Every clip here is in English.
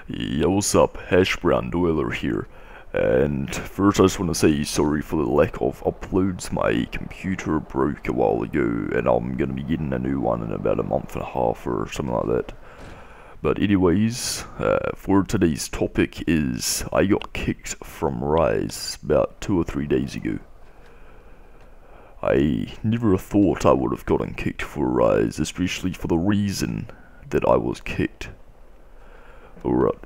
Yeah, what's up? HashBrown Doyler here. And first I just want to say sorry for the lack of uploads. My computer broke a while ago and I'm gonna be getting a new one in about a month and a half or something like that. But anyways, for today's topic is I got kicked from Rise about 2 or 3 days ago. I never thought I would have gotten kicked for Rise, especially for the reason that I was kicked. Alright,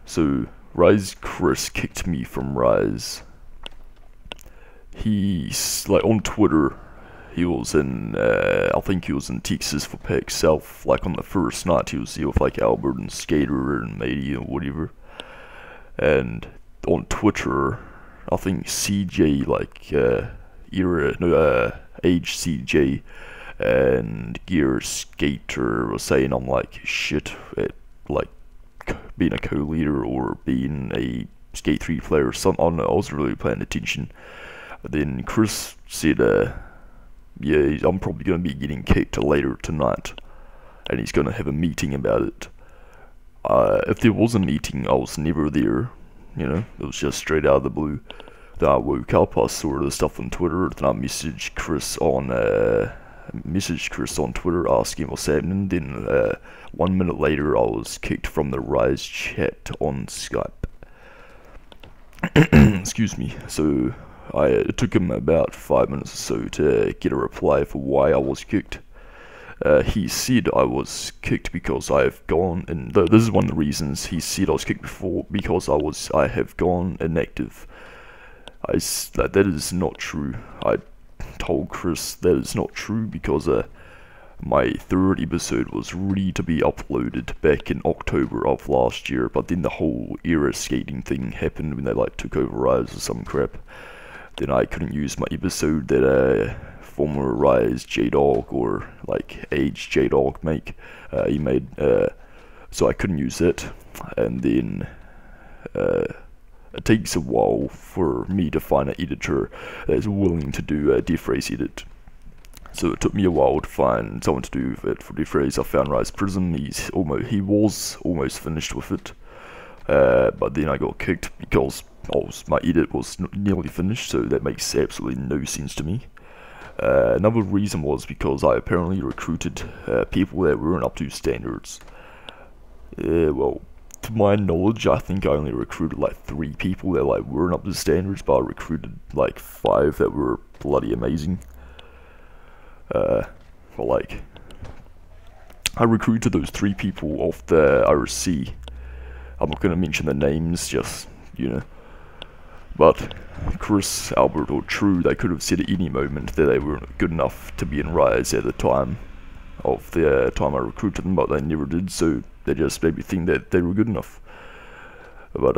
so Rise Chris kicked me from Rise. He's like on Twitter, he was in, I think he was in Texas for PAX South, like on the first night he was here with like Albert and Skater and Matey or whatever. And on Twitter, I think CJ, like, Age CJ and Gear Skater was saying I'm like shit at like being a co-leader or being a Skate 3 player or something. I don't know, I wasn't really paying attention. But then Chris said, yeah, I'm probably going to be getting kicked later tonight, and he's going to have a meeting about it. If there was a meeting, I was never there, you know, it was just straight out of the blue. Then I woke up, I saw the stuff on Twitter, then I messaged Chris on Twitter asking what's happening. Then 1 minute later I was kicked from the Rise chat on Skype. Excuse me. So it took him about 5 minutes or so to get a reply for why I was kicked. He said I was kicked because I have gone, and this is one of the reasons he said I was kicked before, because I have gone inactive. That is not true. I told Chris that is not true because my third episode was ready to be uploaded back in October of last year, but then the whole era skating thing happened when they like took over Rise or some crap. Then I couldn't use my episode that former Rise J-Dog or like Age J-Dog he made, so I couldn't use it. And then it takes a while for me to find an editor that is willing to do a Defrace edit. So it took me a while to find someone to do it for Defrace. I found Rise Prism. He was almost finished with it, but then I got kicked because my edit was nearly finished. So that makes absolutely no sense to me. Another reason was because I apparently recruited people that weren't up to standards. Well, to my knowledge, I think I only recruited like 3 people that like weren't up to standards, but I recruited like 5 that were bloody amazing. But like, I recruited those 3 people off the RC. I'm not gonna mention the names, just, you know. But Chris, Albert, or True, they could have said at any moment that they weren't good enough to be in Rise at the time of the time I recruited them, but they never did, so they just made me think that they were good enough. But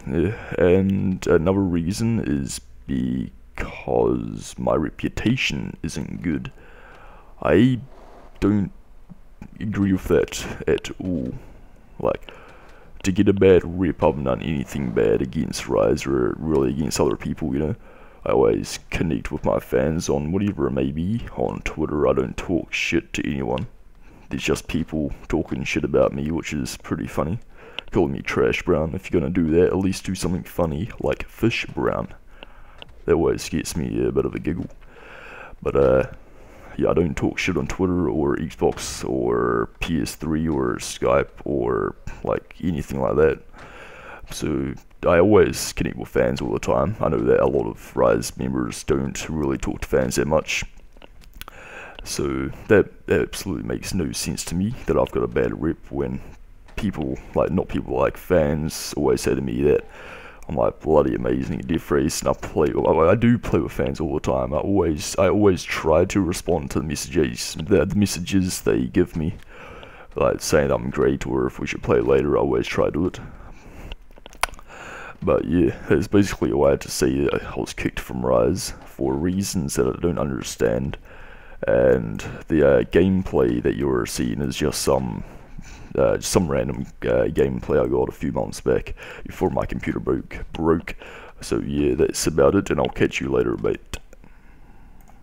yeah, and another reason is because my reputation isn't good. I don't agree with that at all. Like, to get a bad rep, I haven't done anything bad against Rise or really against other people, you know. I always connect with my fans on whatever it may be. On Twitter, I don't talk shit to anyone. There's just people talking shit about me, which is pretty funny. Calling me Trash Brown. If you're gonna do that, at least do something funny, like Fish Brown. That always gets me a bit of a giggle. But yeah, I don't talk shit on Twitter or Xbox or PS3 or Skype or like anything like that. So I always connect with fans all the time. I know that a lot of Rise members don't really talk to fans that much. So that absolutely makes no sense to me that I've got a bad rep when people, like not people like fans, always say to me that I'm like bloody amazing at Defrace, and I do play with fans all the time. I always try to respond to the messages they give me, like saying I'm great or if we should play later. I always try to do it. But yeah, that's basically a way to say I was kicked from Rise for reasons that I don't understand, and the gameplay that you're seeing is just some random gameplay I got a few months back before my computer broke. So yeah, that's about it, and I'll catch you later, mate.